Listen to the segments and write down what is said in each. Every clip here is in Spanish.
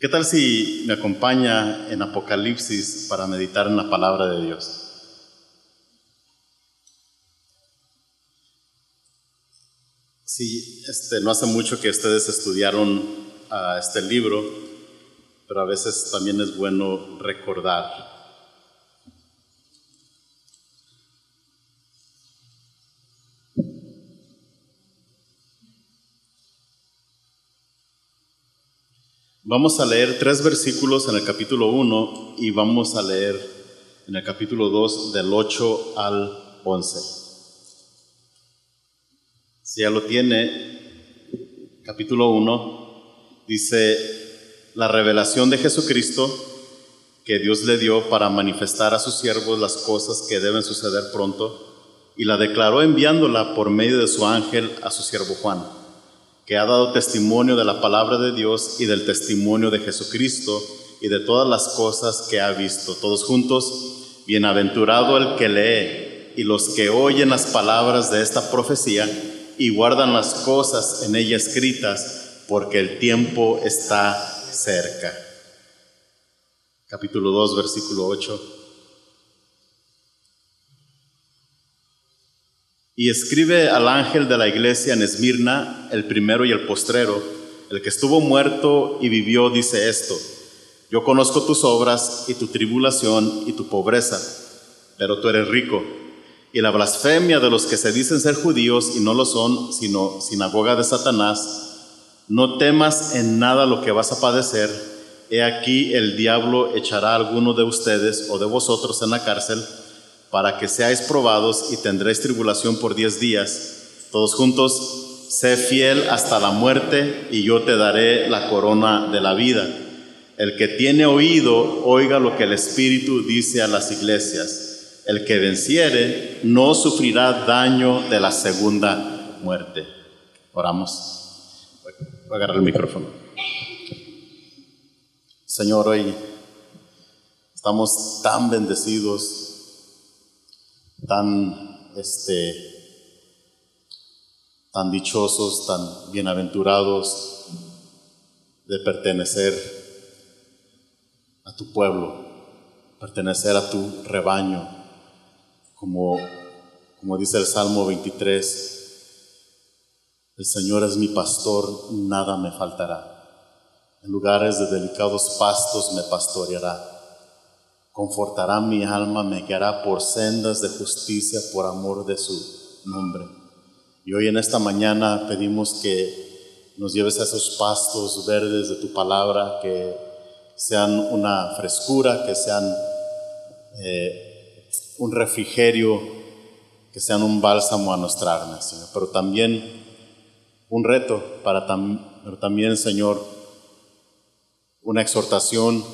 ¿Qué tal si me acompaña en Apocalipsis para meditar en la palabra de Dios? Sí, no hace mucho que ustedes estudiaron este libro, pero a veces también es bueno recordar. Vamos a leer 3 versículos en el capítulo 1 y vamos a leer en el capítulo 2 del 8 al 11. Si ya lo tiene, capítulo 1 dice: la revelación de Jesucristo que Dios le dio para manifestar a sus siervos las cosas que deben suceder pronto, y la declaró enviándola por medio de su ángel a su siervo Juan, que ha dado testimonio de la palabra de Dios y del testimonio de Jesucristo y de todas las cosas que ha visto. Todos juntos: bienaventurado el que lee y los que oyen las palabras de esta profecía y guardan las cosas en ella escritas, porque el tiempo está cerca. Capítulo 2, versículo 8. Y escribe al ángel de la iglesia en Esmirna, el primero y el postrero, el que estuvo muerto y vivió, dice esto: yo conozco tus obras y tu tribulación y tu pobreza, pero tú eres rico, y la blasfemia de los que se dicen ser judíos y no lo son, sino sinagoga de Satanás. No temas en nada lo que vas a padecer. He aquí el diablo echará a alguno de ustedes o de vosotros en la cárcel, para que seáis probados, y tendréis tribulación por 10 días. Todos juntos: sé fiel hasta la muerte, y yo te daré la corona de la vida. El que tiene oído, oiga lo que el Espíritu dice a las iglesias. El que venciere no sufrirá daño de la segunda muerte. Oramos. Voy a agarrar el micrófono. Señor, hoy estamos tan bendecidos, tan dichosos, tan bienaventurados de pertenecer a tu pueblo, pertenecer a tu rebaño. Como dice el Salmo 23, el Señor es mi pastor, nada me faltará. En lugares de delicados pastos me pastoreará. Confortará mi alma, me guiará por sendas de justicia por amor de su nombre. Y hoy en esta mañana pedimos que nos lleves a esos pastos verdes de tu palabra, que sean una frescura, que sean un refrigerio, que sean un bálsamo a nuestra alma, Señor. Pero también un reto, pero también, Señor, una exhortación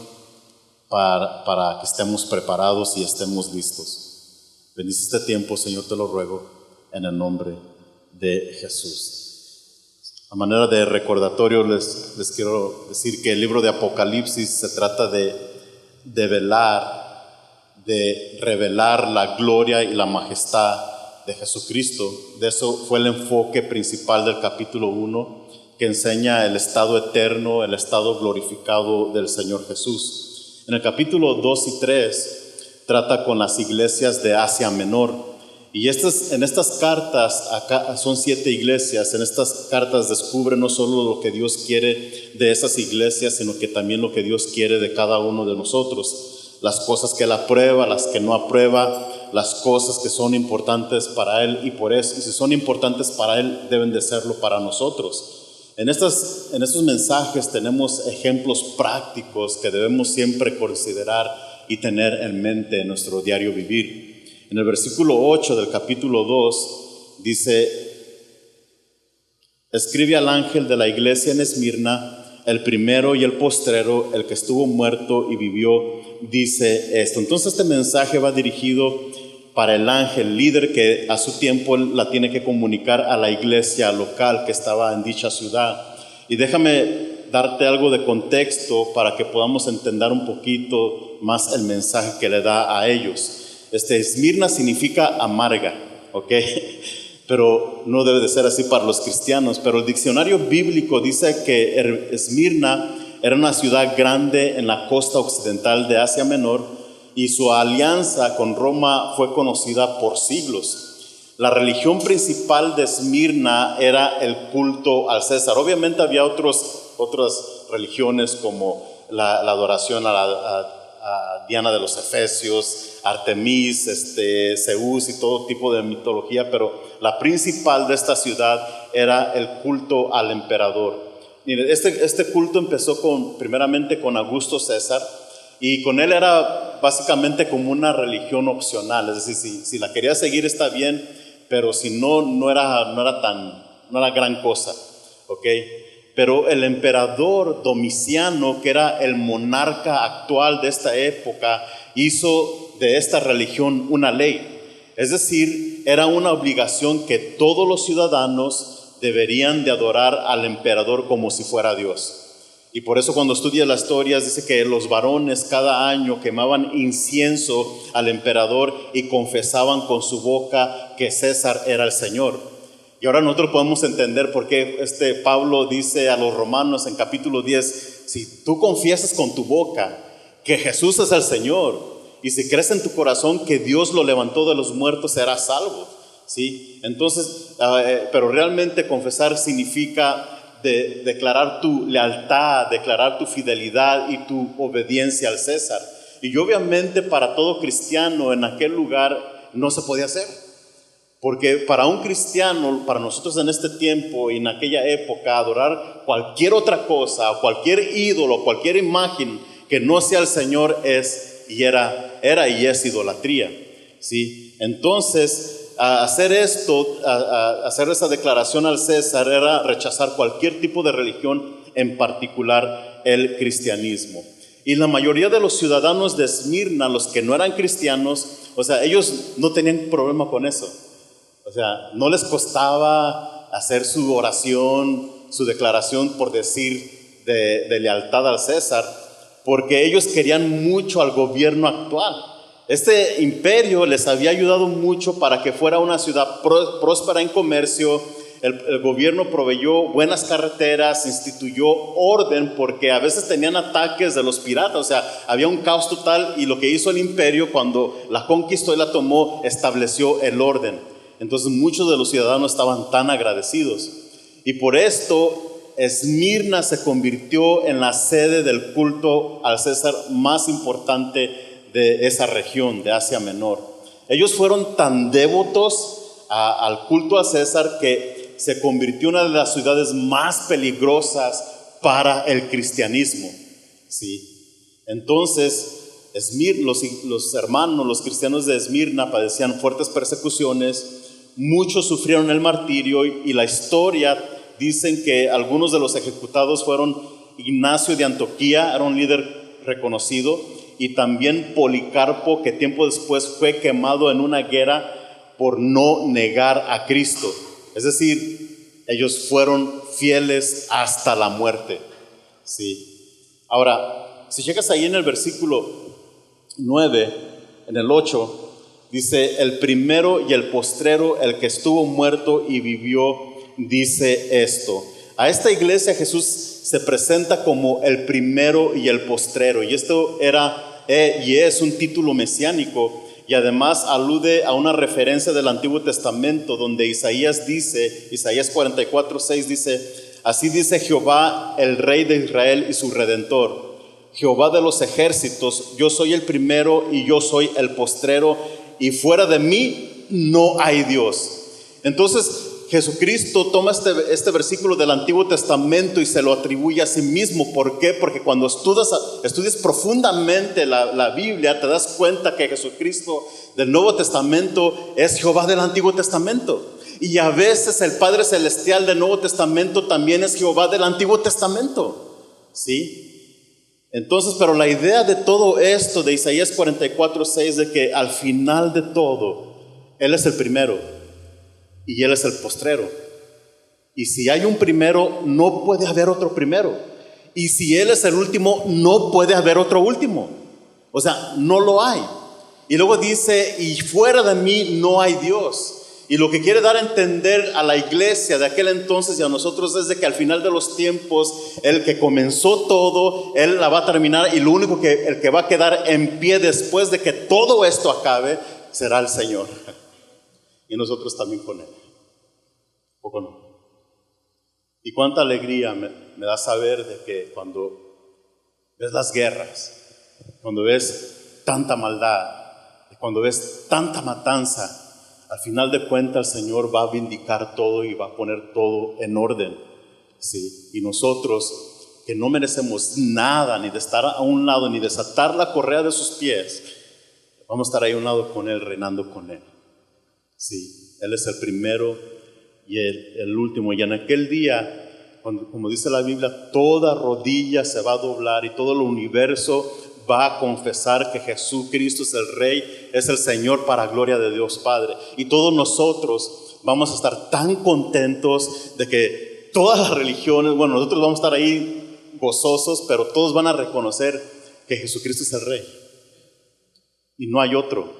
para que estemos preparados y estemos listos. Bendice este tiempo, Señor, te lo ruego, en el nombre de Jesús. A manera de recordatorio, les quiero decir que el libro de Apocalipsis se trata de revelar la gloria y la majestad de Jesucristo. De eso fue el enfoque principal del capítulo 1, que enseña el estado eterno, el estado glorificado del Señor Jesús. En el capítulo 2 y 3 trata con las iglesias de Asia Menor. Y en estas cartas, acá son 7 iglesias. En estas cartas descubre no solo lo que Dios quiere de esas iglesias, sino que también lo que Dios quiere de cada uno de nosotros. Las cosas que Él aprueba, las que no aprueba, las cosas que son importantes para Él, y si son importantes para Él, deben de serlo para nosotros. En estos mensajes tenemos ejemplos prácticos que debemos siempre considerar y tener en mente en nuestro diario vivir. En el versículo 8 del capítulo 2 dice: escribe al ángel de la iglesia en Esmirna, el primero y el postrero, el que estuvo muerto y vivió, dice esto. Entonces este mensaje va dirigido para el ángel líder, que a su tiempo la tiene que comunicar a la iglesia local que estaba en dicha ciudad. Y déjame darte algo de contexto para que podamos entender un poquito más el mensaje que le da a ellos. Esmirna significa amarga, ¿ok? Pero no debe de ser así para los cristianos. Pero el diccionario bíblico dice que Esmirna era una ciudad grande en la costa occidental de Asia Menor y su alianza con Roma fue conocida por siglos. La religión principal de Esmirna era el culto al César. Obviamente había otras religiones como la adoración a Diana de los Efesios, Artemis, Zeus y todo tipo de mitología, pero la principal de esta ciudad era el culto al emperador. Mire, este culto empezó primeramente con Augusto César, y con él era básicamente como una religión opcional. Es decir, si la quería seguir está bien, pero si no era gran cosa, ¿ok? Pero el emperador Domiciano, que era el monarca actual de esta época, hizo de esta religión una ley. Es decir, era una obligación que todos los ciudadanos deberían de adorar al emperador como si fuera Dios. Y por eso cuando estudias las historias dice que los varones cada año quemaban incienso al emperador y confesaban con su boca que César era el Señor. Y ahora nosotros podemos entender por qué Pablo dice a los romanos en capítulo 10, si tú confiesas con tu boca que Jesús es el Señor y si crees en tu corazón que Dios lo levantó de los muertos, serás salvo, ¿sí? Entonces, pero realmente confesar significa declarar tu lealtad, declarar tu fidelidad y tu obediencia al César. Y obviamente para todo cristiano en aquel lugar no se podía hacer. Porque para un cristiano, para nosotros en este tiempo y en aquella época, adorar cualquier otra cosa, cualquier ídolo, cualquier imagen que no sea el Señor era y es idolatría, ¿sí? Entonces, hacer esa declaración al César era rechazar cualquier tipo de religión, en particular el cristianismo. Y la mayoría de los ciudadanos de Esmirna, los que no eran cristianos, o sea, ellos no tenían problema con eso. O sea, no les costaba hacer su oración, su declaración por decir de lealtad al César, porque ellos querían mucho al gobierno actual. Este imperio les había ayudado mucho para que fuera una ciudad próspera en comercio. El gobierno proveyó buenas carreteras, instituyó orden, porque a veces tenían ataques de los piratas, o sea, había un caos total, y lo que hizo el imperio cuando la conquistó y la tomó, estableció el orden. Entonces muchos de los ciudadanos estaban tan agradecidos, y por esto Esmirna se convirtió en la sede del culto al César más importante de esa región de Asia Menor. Ellos fueron tan devotos al culto a César que se convirtió en una de las ciudades más peligrosas para el cristianismo, ¿sí? Entonces los hermanos, los cristianos de Esmirna padecían fuertes persecuciones. Muchos sufrieron el martirio, y la historia dicen que algunos de los ejecutados fueron Ignacio de Antioquía, era un líder reconocido, y también Policarpo, que tiempo después fue quemado en una hoguera por no negar a Cristo. Es decir, ellos fueron fieles hasta la muerte, ¿sí? Ahora, si llegas ahí en el versículo 9, en el 8, dice, el primero y el postrero, el que estuvo muerto y vivió, dice esto. A esta iglesia Jesús se presenta como el primero y el postrero, y esto es un título mesiánico, y además alude a una referencia del Antiguo Testamento donde Isaías 44:6 dice, así dice Jehová, el Rey de Israel y su Redentor, Jehová de los ejércitos, yo soy el primero y yo soy el postrero, y fuera de mí no hay Dios. Entonces Jesucristo toma este versículo del Antiguo Testamento y se lo atribuye a sí mismo. ¿Por qué? Porque cuando estudias profundamente la Biblia, te das cuenta que Jesucristo del Nuevo Testamento es Jehová del Antiguo Testamento. Y a veces el Padre Celestial del Nuevo Testamento también es Jehová del Antiguo Testamento, ¿sí? Entonces, pero la idea de todo esto de Isaías 44:6, de que al final de todo, Él es el primero y Él es el postrero. Y si hay un primero, no puede haber otro primero. Y si Él es el último, no puede haber otro último. O sea, no lo hay. Y luego dice, y fuera de mí no hay Dios. Y lo que quiere dar a entender a la iglesia de aquel entonces y a nosotros es de que al final de los tiempos, el que comenzó todo, Él la va a terminar, y lo único que el que va a quedar en pie después de que todo esto acabe será el Señor. Y nosotros también con Él. ¿O no? Y cuánta alegría me da saber de que cuando ves las guerras, cuando ves tanta maldad, cuando ves tanta matanza, al final de cuentas el Señor va a vindicar todo y va a poner todo en orden, ¿sí? Y nosotros, que no merecemos nada, ni de estar a un lado, ni desatar la correa de sus pies, vamos a estar ahí a un lado con Él, reinando con Él. Sí, Él es el primero y el último. Y en aquel día, como dice la Biblia, toda rodilla se va a doblar y todo el universo va a confesar que Jesucristo es el Rey, es el Señor, para gloria de Dios Padre. Y todos nosotros vamos a estar tan contentos de que todas las religiones, bueno, nosotros vamos a estar ahí gozosos, pero todos van a reconocer que Jesucristo es el Rey y no hay otro.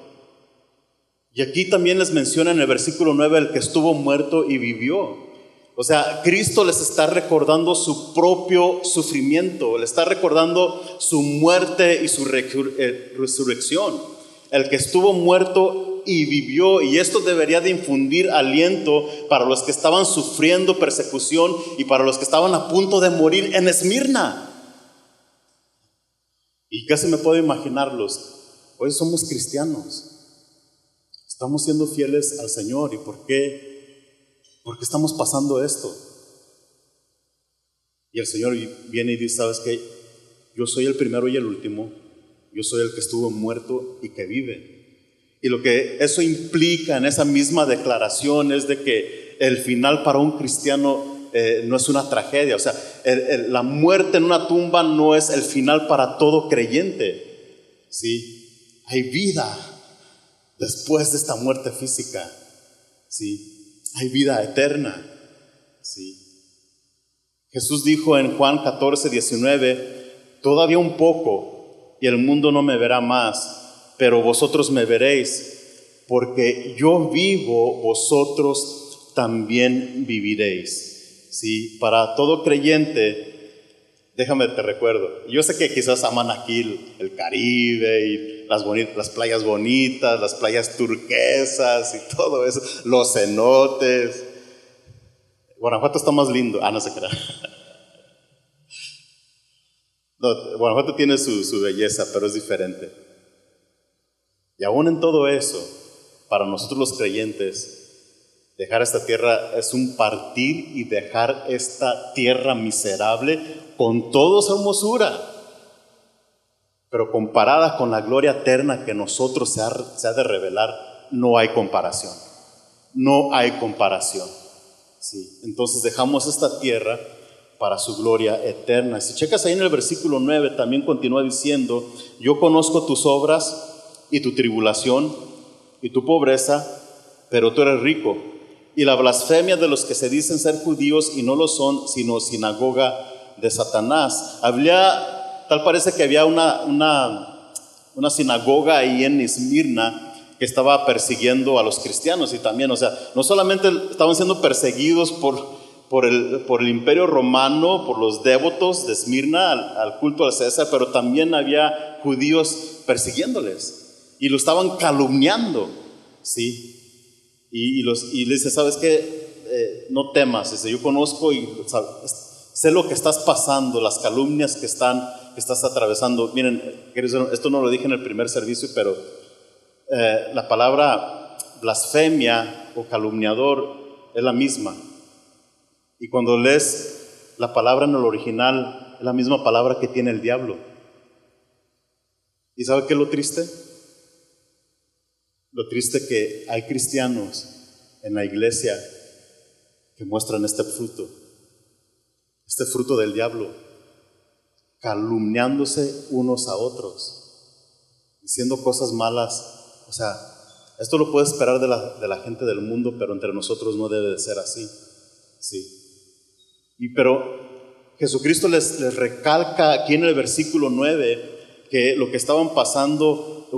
Y aquí también les menciona en el versículo 9 el que estuvo muerto y vivió. O sea, Cristo les está recordando su propio sufrimiento, le está recordando su muerte y su resurrección. El que estuvo muerto y vivió, y esto debería de infundir aliento para los que estaban sufriendo persecución y para los que estaban a punto de morir en Esmirna. Y casi me puedo imaginarlos. Hoy somos cristianos, estamos siendo fieles al Señor. ¿Y por qué? Porque estamos pasando esto. Y el Señor viene y dice: ¿sabes qué? Yo soy el primero y el último. Yo soy el que estuvo muerto y que vive. Y lo que eso implica en esa misma declaración es de que el final para un cristiano no es una tragedia. O sea, la muerte en una tumba no es el final para todo creyente. ¿Sí? Hay vida después de esta muerte física. ¿Sí? Hay vida eterna. ¿Sí? Jesús dijo en Juan 14:19: todavía un poco y el mundo no me verá más, pero vosotros me veréis, porque yo vivo, vosotros también viviréis. ¿Sí? Para todo creyente, déjame te recuerdo, yo sé que quizás aman aquí el Caribe y las playas bonitas, las playas turquesas y todo eso, los cenotes. Guanajuato está más lindo. No se crea. No, Guanajuato tiene su belleza, pero es diferente. Y aún en todo eso, para nosotros los creyentes, dejar esta tierra es un partir y dejar esta tierra miserable con toda su hermosura. Pero comparada con la gloria eterna que nosotros se ha de revelar, no hay comparación. No hay comparación. Sí. Entonces dejamos esta tierra para su gloria eterna. Si checas ahí en el versículo 9, también continúa diciendo: yo conozco tus obras y tu tribulación y tu pobreza, pero tú eres rico. Y la blasfemia de los que se dicen ser judíos y no lo son, sino sinagoga de Satanás. Tal parece que había una sinagoga ahí en Esmirna que estaba persiguiendo a los cristianos. Y también, o sea, no solamente estaban siendo perseguidos por el imperio romano, por los devotos de Esmirna al culto al César, pero también había judíos persiguiéndoles y lo estaban calumniando, ¿sí? Y les dice: ¿sabes qué? No temas. Dice: yo conozco y sé lo que estás pasando, las calumnias que estás atravesando. Miren, esto no lo dije en el primer servicio, pero la palabra blasfemia o calumniador es la misma. Y cuando lees la palabra en el original, es la misma palabra que tiene el diablo. ¿Y sabe qué es lo triste? Lo triste que hay cristianos en la iglesia que muestran este fruto del diablo, calumniándose unos a otros, diciendo cosas malas. O sea, esto lo puede esperar de la gente del mundo, pero entre nosotros no debe de ser así. Sí. Pero Jesucristo les recalca aquí en el versículo 9 que lo que estaban pasando,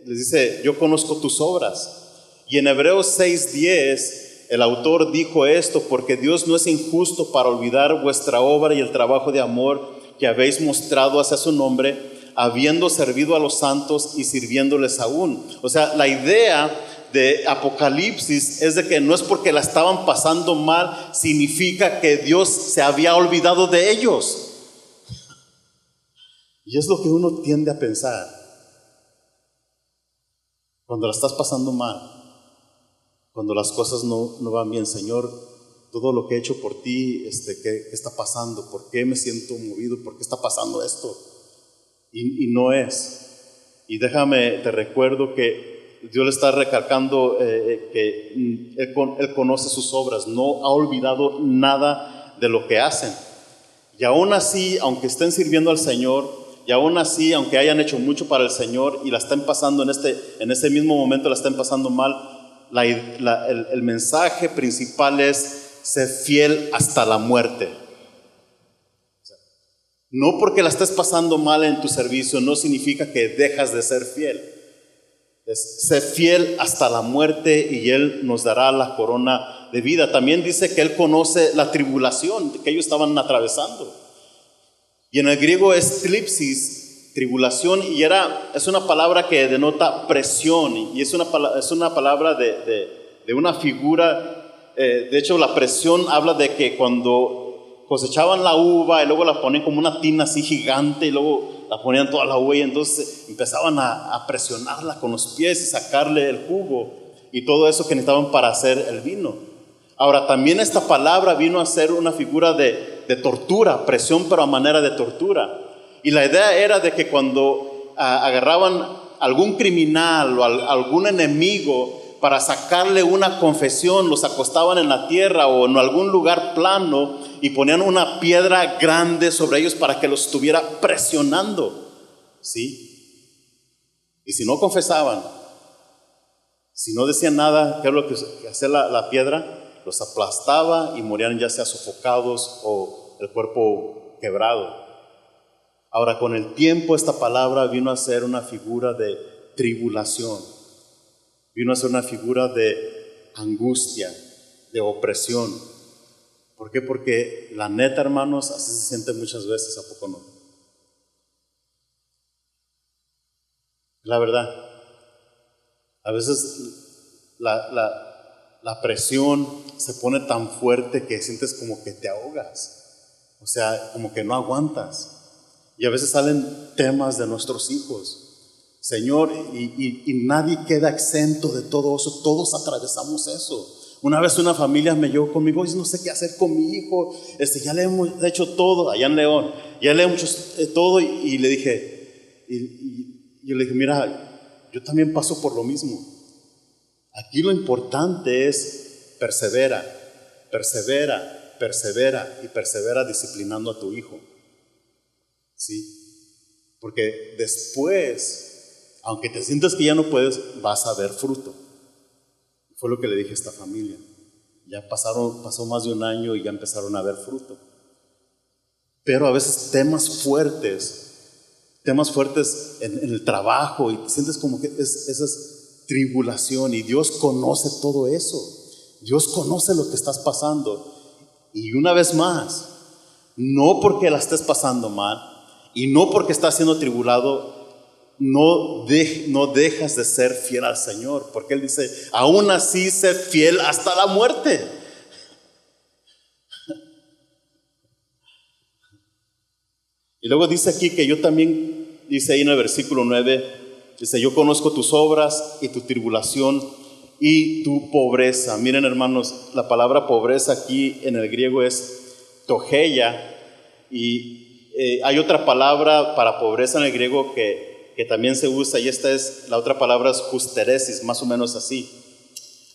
les dice: yo conozco tus obras. Y en Hebreos 6:10, el autor dijo esto: porque Dios no es injusto para olvidar vuestra obra y el trabajo de amor que habéis mostrado hacia su nombre, habiendo servido a los santos y sirviéndoles aún. O sea, la idea de Apocalipsis es de que no es porque la estaban pasando mal, significa que Dios se había olvidado de ellos. Y es lo que uno tiende a pensar cuando la estás pasando mal, cuando las cosas no van bien. Señor, todo lo que he hecho por ti, ¿qué está pasando? ¿Por qué me siento movido? ¿Por qué está pasando esto? Y no es. Y te recuerdo que Dios le está recalcando que Él conoce sus obras, no ha olvidado nada de lo que hacen. Y aún así, aunque estén sirviendo al Señor, y aún así, aunque hayan hecho mucho para el Señor y la estén pasando en este mismo momento, la estén pasando mal, el mensaje principal es: sé fiel hasta la muerte. No porque la estés pasando mal en tu servicio, no significa que dejas de ser fiel. Sé fiel hasta la muerte y Él nos dará la corona de vida. También dice que Él conoce la tribulación que ellos estaban atravesando. Y en el griego es tlipsis, tribulación, y es una palabra que denota presión, y es una palabra de una figura. De hecho, la presión habla de que cuando cosechaban la uva y luego la ponían como una tina así gigante y luego la ponían toda la uva, y entonces empezaban a presionarla con los pies y sacarle el jugo y todo eso que necesitaban para hacer el vino. Ahora, también esta palabra vino a ser una figura de tortura, presión, pero a manera de tortura. Y la idea era de que cuando agarraban algún criminal o algún enemigo para sacarle una confesión, los acostaban en la tierra o en algún lugar plano y ponían una piedra grande sobre ellos para que los estuviera presionando, ¿sí? Y si no confesaban, si no decían nada, ¿qué es lo que hacía la piedra? Los aplastaba y morían ya sea sofocados o el cuerpo quebrado. Ahora, con el tiempo, esta palabra vino a ser una figura de tribulación, vino a ser una figura de angustia, de opresión. ¿Por qué? Porque la neta, hermanos, así se siente muchas veces, ¿a poco no? La verdad, a veces la presión se pone tan fuerte que sientes como que te ahogas, o sea, como que no aguantas. Y a veces salen temas de nuestros hijos, Señor, y nadie queda exento de todo eso, todos atravesamos eso. Una vez una familia me llegó conmigo: no sé qué hacer con mi hijo, ya le hemos hecho todo, allá en León, ya le hemos hecho todo, y le dije, yo le dije: mira, yo también paso por lo mismo. Aquí lo importante es persevera y persevera disciplinando a tu hijo, ¿sí? Porque después, aunque te sientas que ya no puedes, vas a ver fruto. Fue lo que le dije a esta familia. Ya pasó más de un año y ya empezaron a ver fruto. Pero a veces temas fuertes en el trabajo, y te sientes como que esa es tribulación, y Dios conoce todo eso. Dios conoce lo que estás pasando. Y una vez más, no porque la estés pasando mal y no porque estás siendo tribulado, no dejas de ser fiel al Señor, porque Él dice: aún así sé fiel hasta la muerte. Y luego dice aquí que yo también, dice ahí en el versículo 9, dice: yo conozco tus obras y tu tribulación y tu pobreza. Miren, hermanos, la palabra pobreza aquí en el griego es togeia, y hay otra palabra para pobreza en el griego que también se usa, y la otra palabra es justeresis, más o menos así.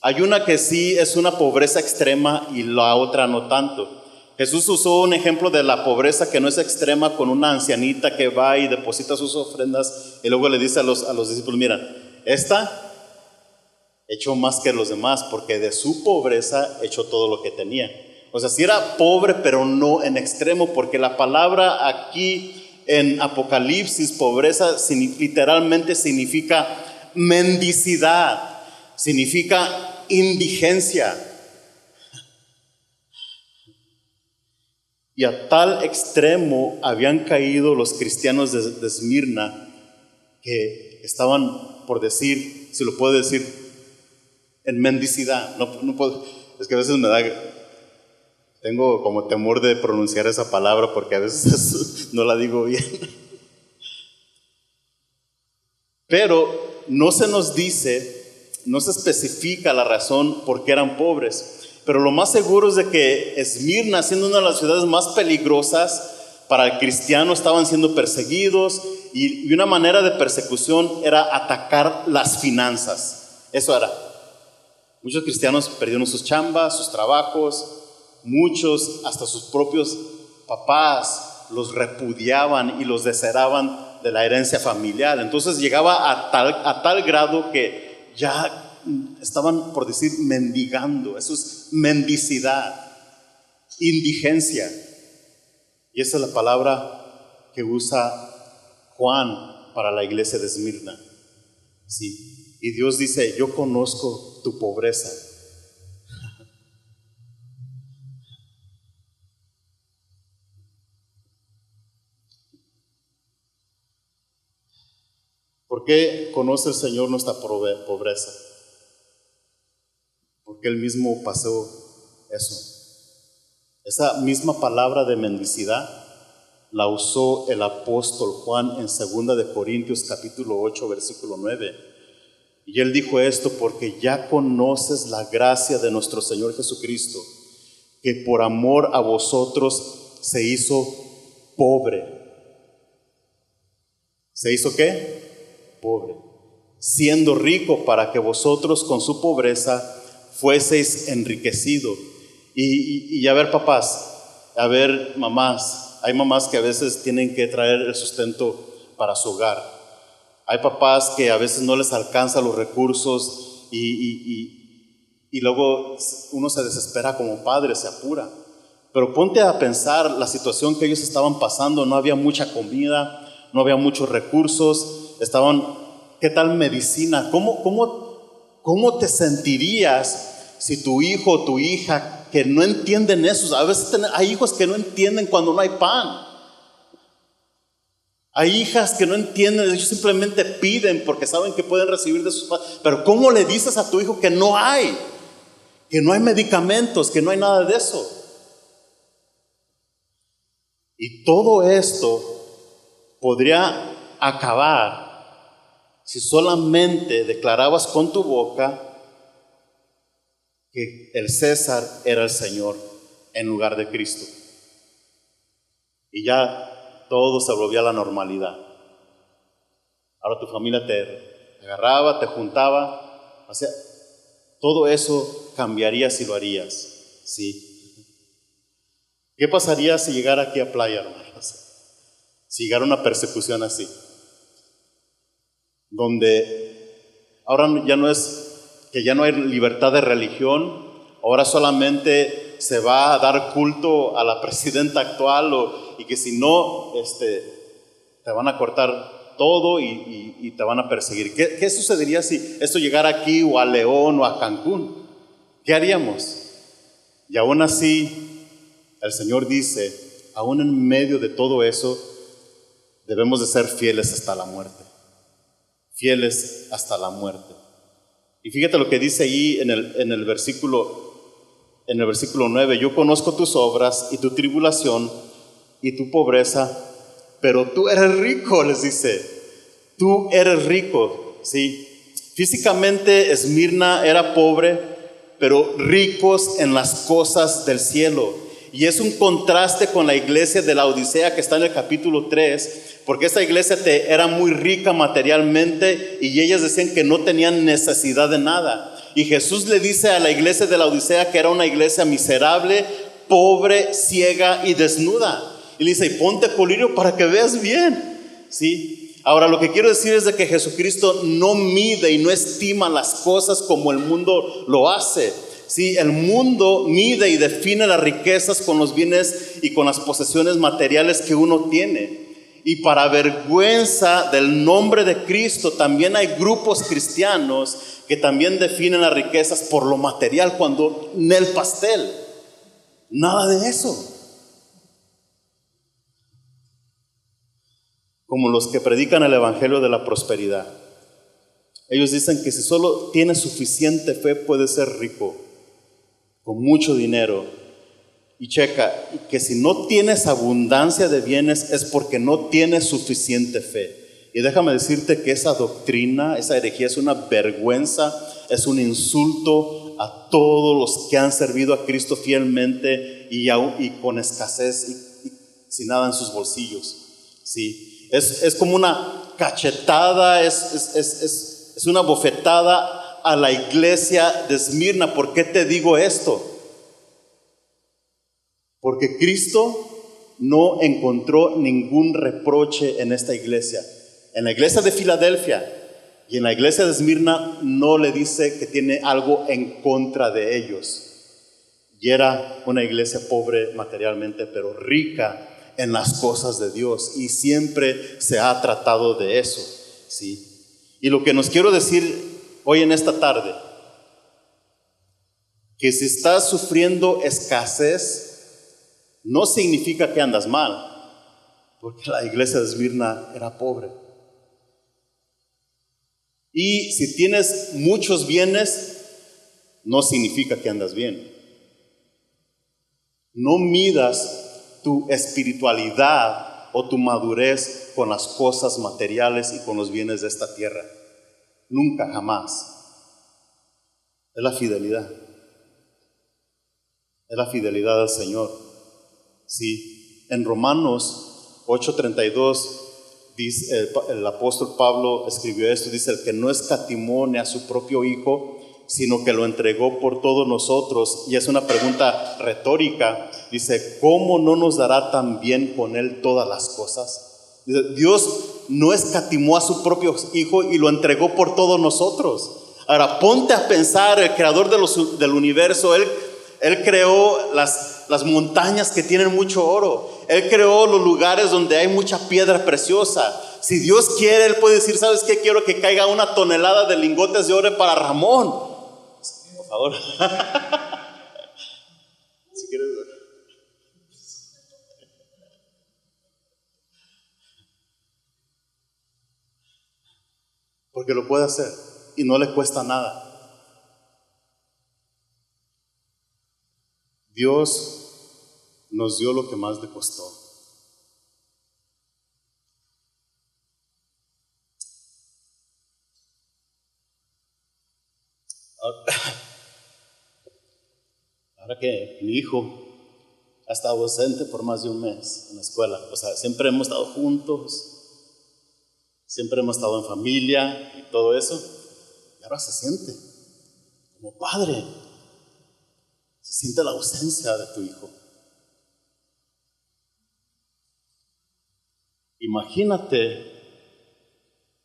Hay una que sí es una pobreza extrema y la otra no tanto. Jesús usó un ejemplo de la pobreza que no es extrema, con una ancianita que va y deposita sus ofrendas y luego le dice a los discípulos: mira, esta echó más que los demás porque de su pobreza echó todo lo que tenía. O sea, sí era pobre, pero no en extremo, porque la palabra aquí en Apocalipsis, pobreza, literalmente significa mendicidad. significa indigencia. Y a tal extremo habían caído los cristianos de Esmirna, que estaban, por decir, si lo puedo decir, en mendicidad. No puedo, es que a veces tengo como temor de pronunciar esa palabra porque a veces no la digo bien. Pero no se nos dice, no se especifica la razón por qué eran pobres. Pero lo más seguro es de que Esmirna, siendo una de las ciudades más peligrosas para el cristiano, estaban siendo perseguidos, y una manera de persecución era atacar las finanzas. Eso era. Muchos cristianos perdieron sus chambas, sus trabajos, muchos hasta sus propios papás los repudiaban y los desheredaban de la herencia familiar. Entonces llegaba a tal grado que ya estaban, por decir, mendigando. Eso es mendicidad, indigencia. Y esa es la palabra que usa Juan para la iglesia de Esmirna. Sí. Y Dios dice: yo conozco tu pobreza. ¿Por qué conoce el Señor nuestra pobreza? Porque Él mismo pasó eso. Esa misma palabra de mendicidad la usó el apóstol Juan en 2 de Corintios capítulo 8 versículo 9. Y él dijo esto: porque ya conoces la gracia de nuestro Señor Jesucristo, que por amor a vosotros se hizo pobre. ¿Se hizo qué? Pobre, siendo rico para que vosotros con su pobreza fueseis enriquecidos. Y a ver, papás, a ver, mamás, hay mamás que a veces tienen que traer el sustento para su hogar. Hay papás que a veces no les alcanzan los recursos y luego uno se desespera como padre, se apura. Pero ponte a pensar la situación que ellos estaban pasando. No había mucha comida, no había muchos recursos. ¿Qué tal medicina? ¿Cómo te sentirías si tu hijo o tu hija que no entienden eso? A veces hay hijos que no entienden cuando no hay pan. Hay hijas que no entienden, ellos simplemente piden porque saben que pueden recibir de sus padres. Pero ¿cómo le dices a tu hijo que no hay medicamentos, que no hay nada de eso? Y todo esto podría acabar si solamente declarabas con tu boca que el César era el Señor en lugar de Cristo. Y ya todo se volvía a la normalidad. Ahora tu familia te agarraba, te juntaba. O sea, todo eso cambiaría si lo harías. ¿Sí? ¿Qué pasaría si llegara aquí a Playa, hermanos? Si llegara una persecución así, donde ahora ya no es que ya no hay libertad de religión, ahora solamente se va a dar culto a la presidenta actual, y que si no, te van a cortar todo y te van a perseguir. ¿Qué sucedería si esto llegara aquí o a León o a Cancún? ¿Qué haríamos? Y aún así, el Señor dice, aún en medio de todo eso, debemos de ser fieles hasta la muerte. Fieles hasta la muerte. Y fíjate lo que dice ahí en el versículo 9: yo conozco tus obras y tu tribulación y tu pobreza, pero tú eres rico, les dice. Tú eres rico, ¿sí? Físicamente Esmirna era pobre, pero ricos en las cosas del cielo. Y es un contraste con la iglesia de la Odisea que está en el capítulo 3, porque esta iglesia era muy rica materialmente y ellas decían que no tenían necesidad de nada. Y Jesús le dice a la iglesia de la Odisea que era una iglesia miserable, pobre, ciega y desnuda. Y le dice: y ponte colirio para que veas bien. ¿Sí? Ahora, lo que quiero decir es de que Jesucristo no mide y no estima las cosas como el mundo lo hace. Sí, el mundo mide y define las riquezas con los bienes y con las posesiones materiales que uno tiene. Y para vergüenza del nombre de Cristo, también hay grupos cristianos que también definen las riquezas por lo material, cuando en el pastel, nada de eso. Como los que predican el evangelio de la prosperidad. Ellos dicen que si solo tienes suficiente fe puedes ser rico, con mucho dinero. Y checa, que si no tienes abundancia de bienes es porque no tienes suficiente fe. Y déjame decirte que esa doctrina, esa herejía es una vergüenza, es un insulto a todos los que han servido a Cristo fielmente y con escasez y sin nada en sus bolsillos. Sí. Es como una cachetada, es una bofetada a la iglesia de Esmirna. ¿Por qué te digo esto? Porque Cristo no encontró ningún reproche en esta iglesia. En la iglesia de Filadelfia y en la iglesia de Esmirna no le dice que tiene algo en contra de ellos. Y era una iglesia pobre materialmente, pero rica en las cosas de Dios, y siempre se ha tratado de eso, ¿sí? Y lo que nos quiero decir hoy en esta tarde, que si estás sufriendo escasez, no significa que andas mal, porque la iglesia de Esmirna era pobre. Y si tienes muchos bienes, no significa que andas bien. No midas tu espiritualidad o tu madurez con las cosas materiales y con los bienes de esta tierra. Nunca, jamás. Es la fidelidad. Es la fidelidad al Señor. Sí. En Romanos 8:32 dice, el apóstol Pablo escribió esto, dice: el que no escatimó ni a su propio Hijo, sino que lo entregó por todos nosotros. Y es una pregunta retórica. Dice: ¿cómo no nos dará también con Él todas las cosas? Dice, Dios no escatimó a su propio Hijo y lo entregó por todos nosotros. Ahora ponte a pensar, el creador del universo, Él creó las montañas que tienen mucho oro. Él creó los lugares donde hay mucha piedra preciosa. Si Dios quiere, Él puede decir: ¿sabes qué? Quiero que caiga 1 tonelada de lingotes de oro para Ramón. Por favor. Si quieres. Porque lo puede hacer y no le cuesta nada. Dios nos dio lo que más le costó. Ahora que mi hijo ha estado ausente por más de un mes en la escuela, o sea, siempre hemos estado juntos, siempre hemos estado en familia y todo eso, y ahora se siente como padre, se siente la ausencia de tu hijo. Imagínate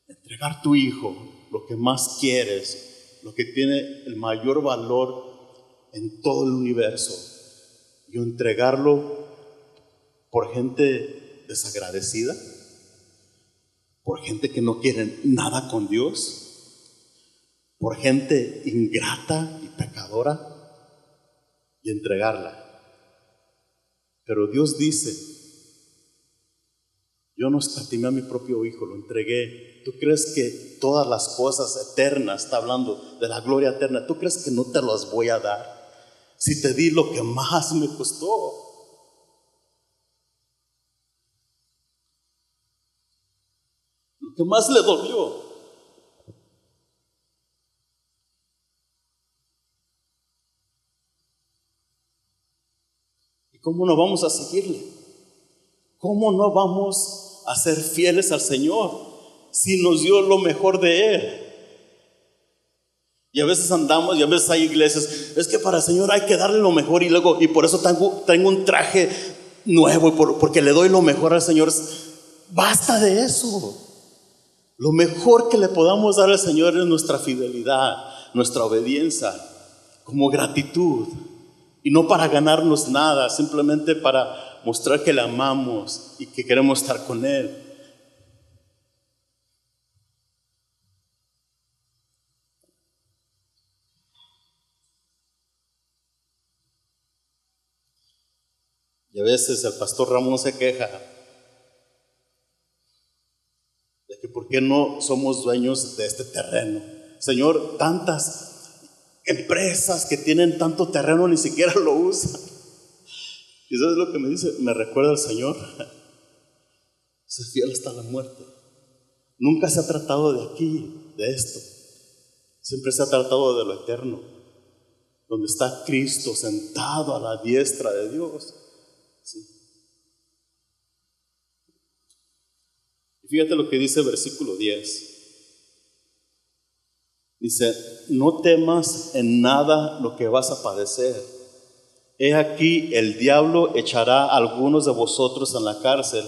entregar tu hijo, lo que más quieres, lo que tiene el mayor valor en todo el universo, y entregarlo por gente desagradecida, por gente que no quiere nada con Dios, por gente ingrata y pecadora, y entregarla. Pero Dios dice: yo no escatimé a mi propio Hijo, lo entregué. ¿Tú crees que todas las cosas eternas, está hablando de la gloria eterna, tú crees que no te las voy a dar? Si te di lo que más me costó. Lo que más le dolió. ¿Y cómo no vamos a seguirle? ¿Cómo no vamos a ser fieles al Señor si nos dio lo mejor de Él? Y a veces andamos, y a veces hay iglesias, es que para el Señor hay que darle lo mejor, y por eso tengo un traje nuevo, porque le doy lo mejor al Señor. Basta de eso. Lo mejor que le podamos dar al Señor es nuestra fidelidad, nuestra obediencia, como gratitud, y no para ganarnos nada, simplemente para mostrar que le amamos y que queremos estar con Él. Y a veces el pastor Ramón se queja de que por qué no somos dueños de este terreno. Señor, tantas empresas que tienen tanto terreno ni siquiera lo usan. ¿Y sabes lo que me dice? Me recuerda el Señor. Sé fiel hasta la muerte. Nunca se ha tratado de aquí, de esto. Siempre se ha tratado de lo eterno, donde está Cristo sentado a la diestra de Dios. ¿Sí? Y fíjate lo que dice el versículo 10. Dice: no temas en nada lo que vas a padecer. He aquí, el diablo echará a algunos de vosotros en la cárcel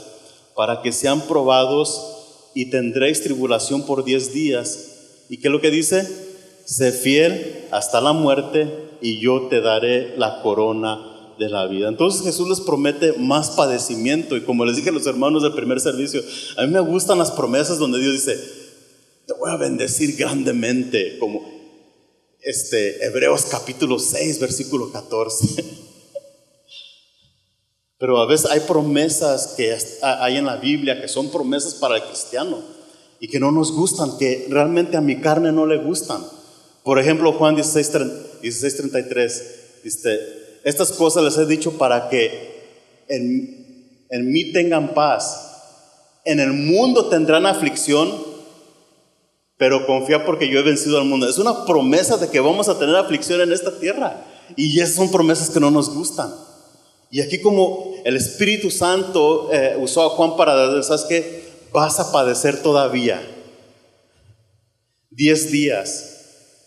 para que sean probados, y tendréis tribulación por 10 días. ¿Y qué es lo que dice? Sé fiel hasta la muerte y yo te daré la corona de la vida. Entonces Jesús les promete más padecimiento, y como les dije a los hermanos del primer servicio, a mí me gustan las promesas donde Dios dice: te voy a bendecir grandemente, como Hebreos capítulo 6 versículo 14. Pero a veces hay promesas que hay en la Biblia que son promesas para el cristiano y que no nos gustan, que realmente a mi carne no le gustan. Por ejemplo, Juan 16:33 dice: estas cosas les he dicho para que en mí tengan paz. En el mundo tendrán aflicción, pero confía porque yo he vencido al mundo. Es una promesa de que vamos a tener aflicción en esta tierra, y esas son promesas que no nos gustan. Y aquí, como el Espíritu Santo usó a Juan para decir: ¿sabes qué? Vas a padecer todavía 10 días.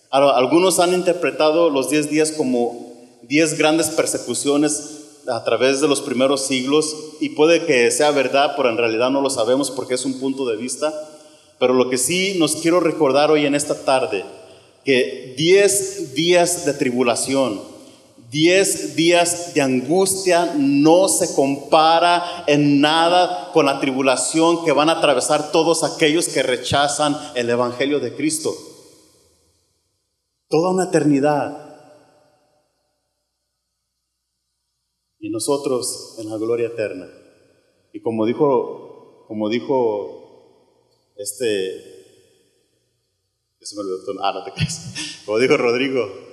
Ahora, algunos han interpretado los 10 días como 10 grandes persecuciones a través de los primeros siglos, y puede que sea verdad, pero en realidad no lo sabemos porque es un punto de vista. Pero lo que sí nos quiero recordar hoy en esta tarde, que 10 días de tribulación, 10 días de angustia no se compara en nada con la tribulación que van a atravesar todos aquellos que rechazan el Evangelio de Cristo. Toda una eternidad. Y nosotros en la gloria eterna. Y como dijo no te creas. Como dijo Rodrigo,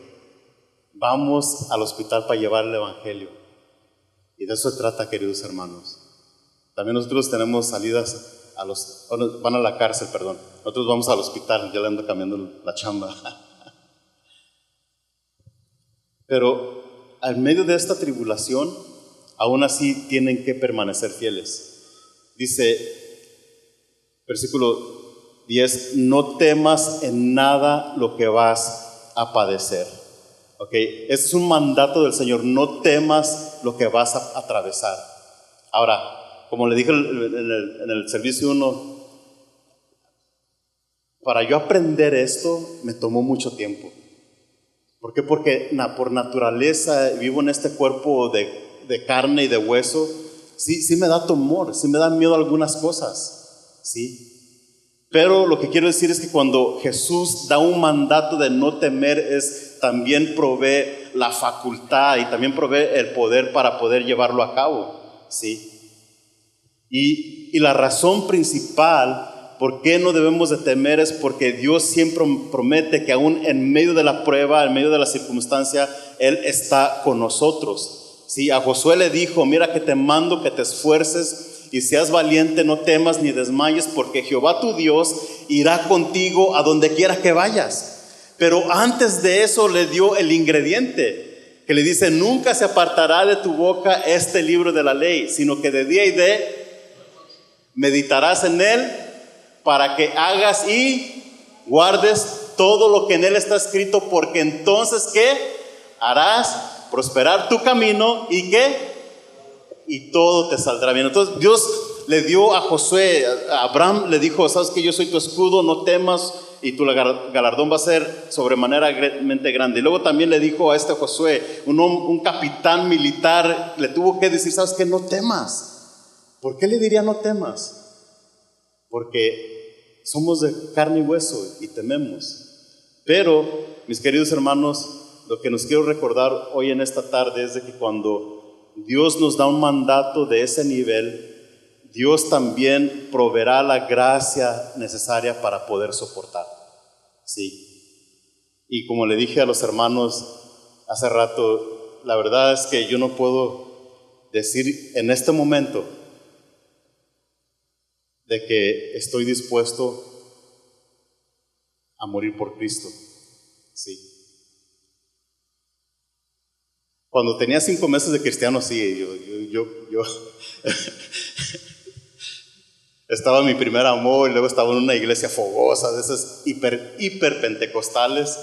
vamos al hospital para llevar el Evangelio. Y de eso se trata, queridos hermanos. También nosotros tenemos salidas van a la cárcel, perdón. Nosotros vamos al hospital, ya le ando cambiando la chamba. Pero al medio de esta tribulación, aún así tienen que permanecer fieles. Dice, versículo 10, no temas en nada lo que vas a padecer. Okay, este es un mandato del Señor: no temas lo que vas a atravesar. Ahora, como le dije en el servicio 1, para yo aprender esto me tomó mucho tiempo. ¿Por qué? Porque por naturaleza vivo en este cuerpo de carne y de hueso. Sí me da temor, sí me dan miedo algunas cosas, ¿sí? Pero lo que quiero decir es que cuando Jesús da un mandato de no temer, también provee la facultad y también provee el poder para poder llevarlo a cabo, ¿sí? Y la razón principal por qué no debemos de temer es porque Dios siempre promete que aún en medio de la prueba, en medio de la circunstancia, Él está con nosotros, ¿sí? A Josué le dijo: mira que te mando que te esfuerces y seas valiente, no temas ni desmayes, porque Jehová tu Dios irá contigo a donde quiera que vayas. Pero antes de eso le dio el ingrediente, que le dice: nunca se apartará de tu boca este libro de la ley, sino que de día y de meditarás en él, para que hagas y guardes todo lo que en él está escrito, porque entonces ¿qué? Harás prosperar tu camino, y ¿qué? Y todo te saldrá bien. Entonces Dios le dio a Josué, a Abraham le dijo: sabes que yo soy tu escudo, no temas, y tu galardón va a ser sobremanera grande. Y luego también le dijo a Josué, un capitán militar, le tuvo que decir: sabes que no temas. ¿Por qué le diría no temas? Porque somos de carne y hueso y tememos. Pero, mis queridos hermanos, lo que nos quiero recordar hoy en esta tarde es de que cuando Dios nos da un mandato de ese nivel, Dios también proveerá la gracia necesaria para poder soportar. Sí. Y como le dije a los hermanos hace rato, la verdad es que yo no puedo decir en este momento de que estoy dispuesto a morir por Cristo. Sí. Cuando tenía 5 meses de cristiano, sí, yo estaba en mi primer amor y luego estaba en una iglesia fogosa, de esas hiper pentecostales,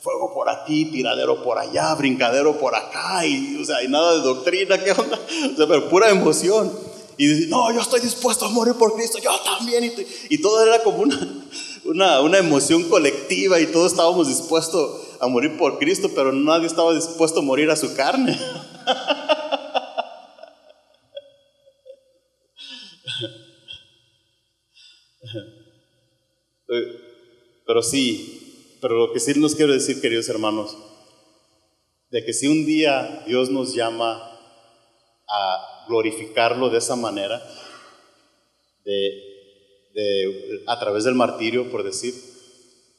fuego por aquí, tiradero por allá, brincadero por acá, y nada de doctrina, ¿qué onda? Pero pura emoción. Y dice, no, yo estoy dispuesto a morir por Cristo, yo también. Y todo era como una emoción colectiva y todos estábamos dispuestos a morir por Cristo, pero nadie estaba dispuesto a morir a su carne. Pero lo que sí nos quiero decir, queridos hermanos, de que si un día Dios nos llama a glorificarlo de esa manera, a través del martirio, por decir,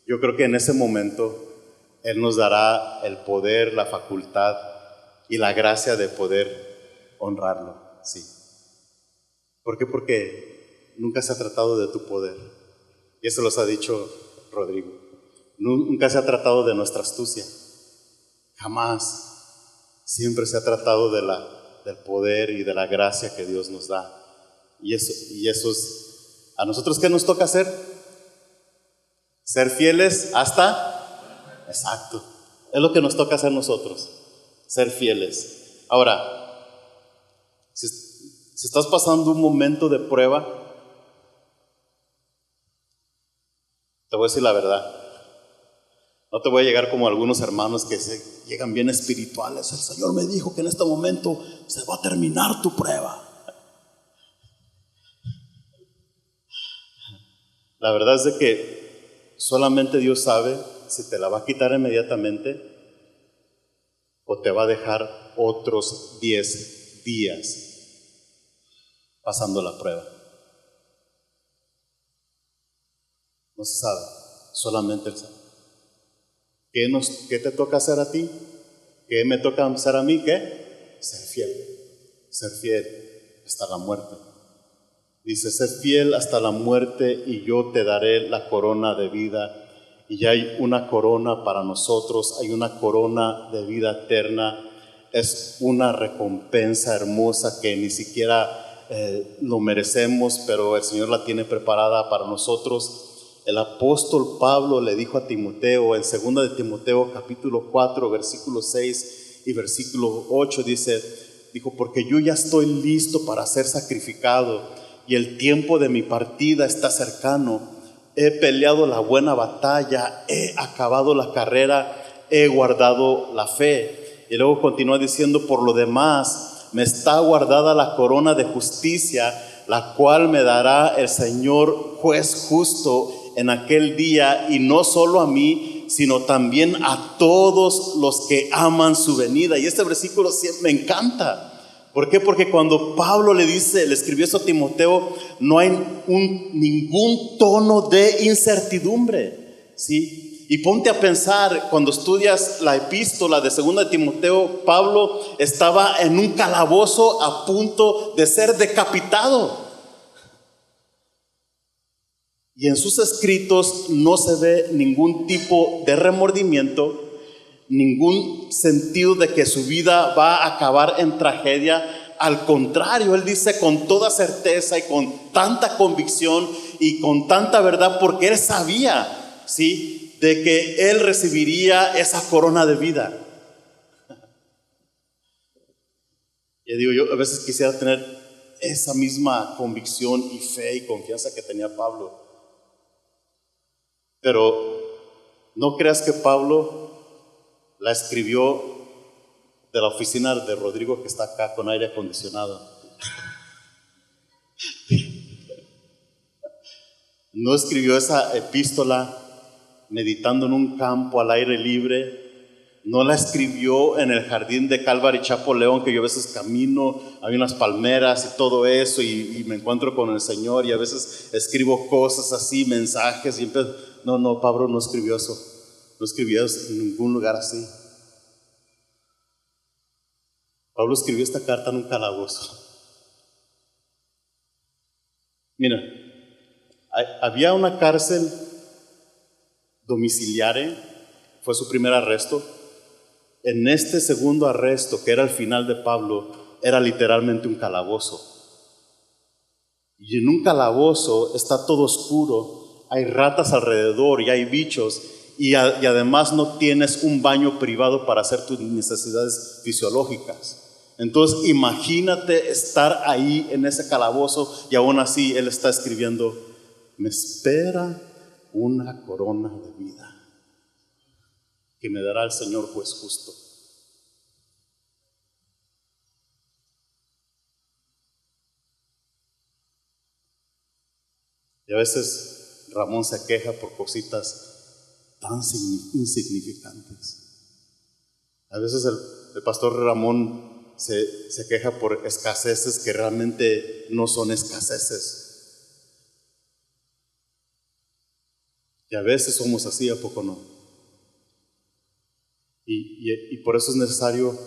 yo creo que en ese momento Él nos dará el poder, la facultad y la gracia de poder honrarlo, sí. ¿Por qué? Porque nunca se ha tratado de tu poder, y eso los ha dicho Rodrigo. Nunca se ha tratado de nuestra astucia, jamás. Siempre se ha tratado del poder y de la gracia que Dios nos da. Y eso es, ¿a nosotros qué nos toca hacer? Ser fieles hasta, exacto, es lo que nos toca hacer nosotros, ser fieles. Ahora, si estás pasando un momento de prueba, te voy a decir la verdad. No te voy a llegar como algunos hermanos que llegan bien espirituales. El Señor me dijo que en este momento se va a terminar tu prueba. La verdad es de que solamente Dios sabe si te la va a quitar inmediatamente o te va a dejar otros 10 días pasando la prueba. No se sabe, solamente Él sabe. ¿Qué te toca hacer a ti? ¿Qué me toca hacer a mí? ¿Qué? Ser fiel hasta la muerte. Dice, sé fiel hasta la muerte y yo te daré la corona de vida. Y ya hay una corona para nosotros, hay una corona de vida eterna. Es una recompensa hermosa que ni siquiera lo merecemos, pero el Señor la tiene preparada para nosotros. El apóstol Pablo le dijo a Timoteo en 2 de Timoteo capítulo 4 versículo 6 y versículo 8, dijo, porque yo ya estoy listo para ser sacrificado y el tiempo de mi partida está cercano. He peleado la buena batalla, he acabado la carrera, he guardado la fe. Y luego continúa diciendo, por lo demás me está guardada la corona de justicia, la cual me dará el Señor juez justo en aquel día, y no solo a mí, sino también a todos los que aman su venida. Y este versículo me encanta. ¿Por qué? Porque cuando Pablo le escribió eso a Timoteo, no hay ningún tono de incertidumbre, ¿sí? Y ponte a pensar, cuando estudias la epístola de 2 de Timoteo, Pablo estaba en un calabozo a punto de ser decapitado. Y en sus escritos no se ve ningún tipo de remordimiento, ningún sentido de que su vida va a acabar en tragedia. Al contrario, él dice con toda certeza y con tanta convicción y con tanta verdad, porque él sabía, ¿sí?, de que él recibiría esa corona de vida. Y digo, yo a veces quisiera tener esa misma convicción y fe y confianza que tenía Pablo. Pero no creas que Pablo la escribió de la oficina de Rodrigo, que está acá con aire acondicionado. No escribió esa epístola meditando en un campo al aire libre, No la escribió en el jardín de Calvary Chapel León, que yo a veces camino, hay unas palmeras y todo eso, y me encuentro con el Señor, y a veces escribo cosas así, mensajes, y no, Pablo no escribió eso. No escribió eso en ningún lugar así. Pablo escribió esta carta en un calabozo. Mira, había una cárcel domiciliaria, fue su primer arresto. En este segundo arresto, que era el final de Pablo, era literalmente un calabozo. Y en un calabozo está todo oscuro, hay ratas alrededor y hay bichos, y además no tienes un baño privado para hacer tus necesidades fisiológicas. Entonces imagínate estar ahí en ese calabozo, y aún así él está escribiendo: me espera una corona de vida que me dará el Señor juez justo. Y a veces Ramón se queja por cositas tan insignificantes. A veces el pastor Ramón se queja por escaseces que realmente no son escaseces. Y a veces somos así, ¿a poco no? Y por eso es necesario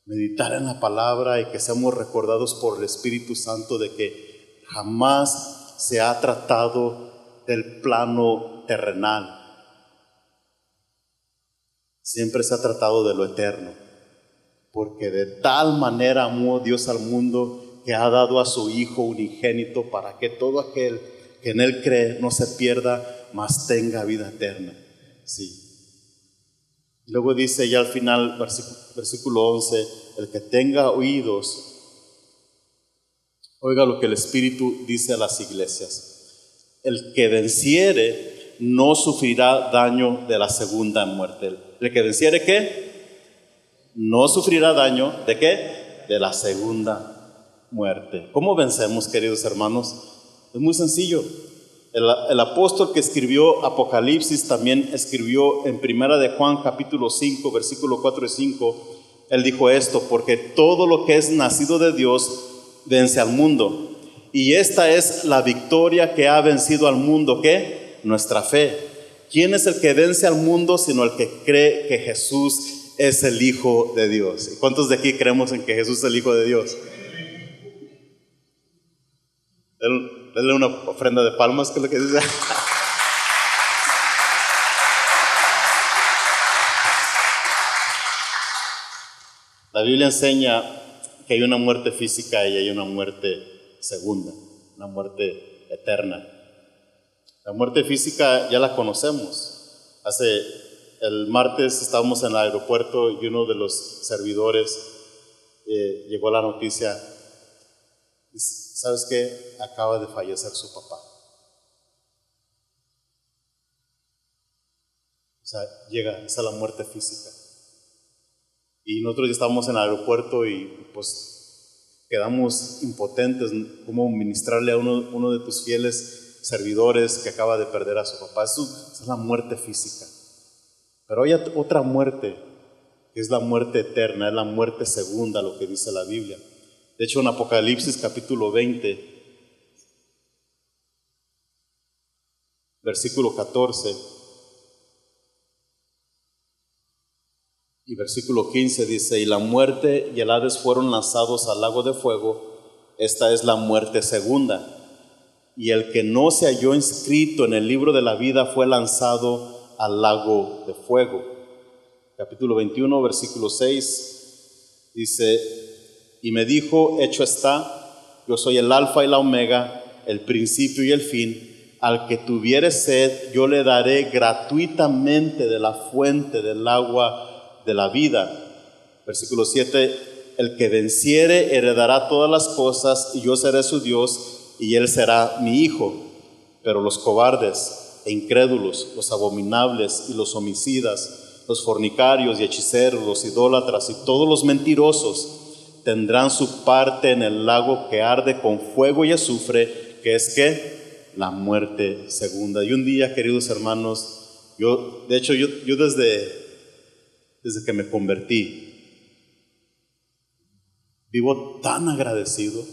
meditar en la palabra y que seamos recordados por el Espíritu Santo de que jamás se ha tratado del plano terrenal. Siempre se ha tratado de lo eterno, porque de tal manera amó Dios al mundo que ha dado a su Hijo unigénito para que todo aquel que en Él cree no se pierda, mas tenga vida eterna. Sí. Luego dice ya al final, versículo 11, el que tenga oídos, oiga lo que el Espíritu dice a las iglesias. El que venciere no sufrirá daño de la segunda muerte. ¿El que venciere qué? No sufrirá daño ¿de qué? De la segunda muerte. ¿Cómo vencemos, queridos hermanos? Es muy sencillo. El apóstol que escribió Apocalipsis también escribió en Primera de Juan capítulo 5 versículo 4 y 5. Él dijo esto: porque todo lo que es nacido de Dios vence al mundo, y esta es la victoria que ha vencido al mundo, ¿qué? Nuestra fe. ¿Quién es el que vence al mundo sino el que cree que Jesús es el Hijo de Dios? ¿Y cuántos de aquí creemos en que Jesús es el Hijo de Dios? Denle una ofrenda de palmas, que es lo que dice. La Biblia enseña que hay una muerte física y hay una muerte segunda, una muerte eterna. La muerte física ya la conocemos. El martes estábamos en el aeropuerto y uno de los servidores llegó a la noticia: ¿sabes qué? Acaba de fallecer su papá. O sea, esa es la muerte física. Y nosotros ya estábamos en el aeropuerto y pues quedamos impotentes. ¿Cómo ministrarle a uno de tus fieles servidores que acaba de perder a su papá? Esa es la muerte física. Pero hay otra muerte, que es la muerte eterna, es la muerte segunda, lo que dice la Biblia. De hecho, en Apocalipsis capítulo 20, versículo 14 y versículo 15 dice: y la muerte y el Hades fueron lanzados al lago de fuego. Esta es la muerte segunda. Y el que no se halló inscrito en el libro de la vida fue lanzado al lago de fuego. Capítulo 21, versículo 6 dice: y me dijo, hecho está, yo soy el alfa y la omega, el principio y el fin. Al que tuviere sed, yo le daré gratuitamente de la fuente del agua de la vida. Versículo 7, el que venciere heredará todas las cosas, y yo seré su Dios, y él será mi hijo. Pero los cobardes e incrédulos, los abominables y los homicidas, los fornicarios y hechiceros, los idólatras y todos los mentirosos tendrán su parte en el lago que arde con fuego y azufre, que es ¿qué? La muerte segunda. Y un día, queridos hermanos, yo desde desde que me convertí. Vivo tan agradecido.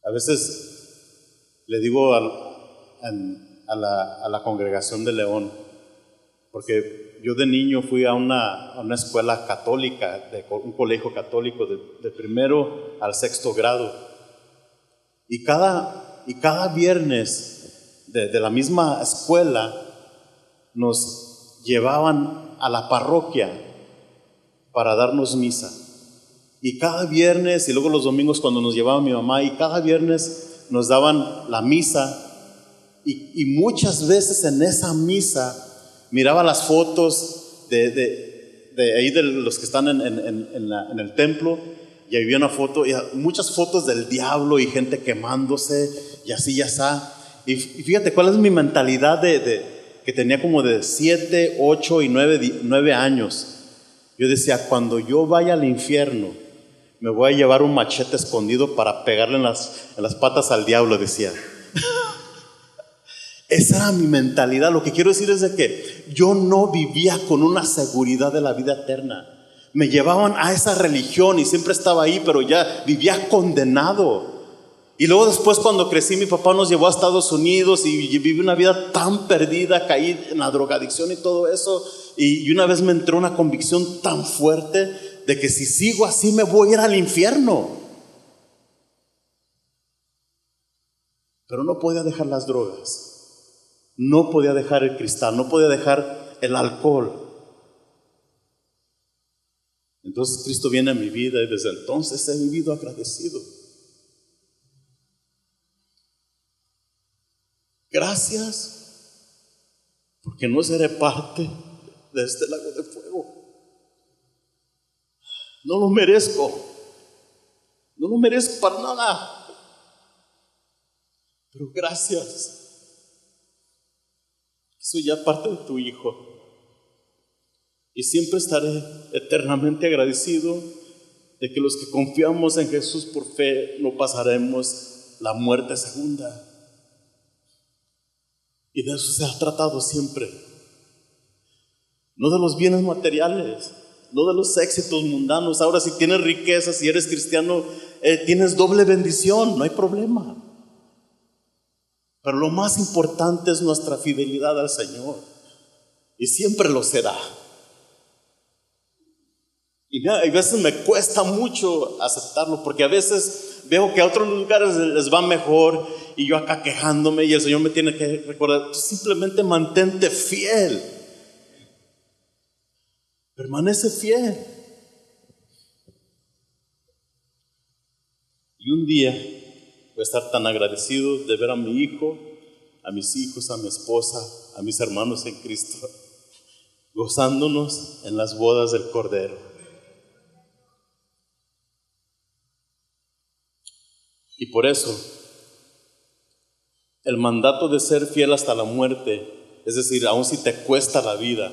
A veces le digo a la congregación de León, porque yo de niño fui a una escuela católica, un colegio católico de primero al sexto grado. Y cada viernes de la misma escuela nos llevaban a la parroquia para darnos misa. Y cada viernes, y luego los domingos cuando nos llevaba mi mamá, y cada viernes nos daban la misa. Y muchas veces en esa misa miraba las fotos de ahí de los que están en el templo, y había una foto, y muchas fotos del diablo y gente quemándose y así ya está. Y fíjate cuál es mi mentalidad que tenía como de 7, 8 y 9 años. Yo decía, cuando yo vaya al infierno, me voy a llevar un machete escondido para pegarle en las patas al diablo, decía. Esa era mi mentalidad. Lo que quiero decir es de que yo no vivía con una seguridad de la vida eterna. Me llevaban a esa religión y siempre estaba ahí, pero ya vivía condenado. Y luego después, cuando crecí, mi papá nos llevó a Estados Unidos y viví una vida tan perdida, caí en la drogadicción y todo eso. Y una vez me entró una convicción tan fuerte de que si sigo así me voy a ir al infierno. Pero no podía dejar las drogas. No podía dejar el cristal, no podía dejar el alcohol. Entonces Cristo viene a mi vida y desde entonces he vivido agradecido. Gracias, porque no seré parte de este lago de fuego. No lo merezco. No lo merezco para nada. Pero gracias. Soy ya parte de tu Hijo. Y siempre estaré eternamente agradecido de que los que confiamos en Jesús por fe no pasaremos la muerte segunda. Y de eso se ha tratado siempre. No de los bienes materiales, no de los éxitos mundanos. Ahora, si tienes riqueza, si eres cristiano, tienes doble bendición, no hay problema. Pero lo más importante es nuestra fidelidad al Señor. Y siempre lo será. Y a veces me cuesta mucho aceptarlo, porque a veces veo que a otros lugares les va mejor y yo acá quejándome, y el Señor me tiene que recordar: simplemente mantente fiel. Permanece fiel. Y un día voy a estar tan agradecido de ver a mi hijo, a mis hijos, a mi esposa, a mis hermanos en Cristo, gozándonos en las bodas del Cordero. Y por eso, el mandato de ser fiel hasta la muerte, es decir, aun si te cuesta la vida,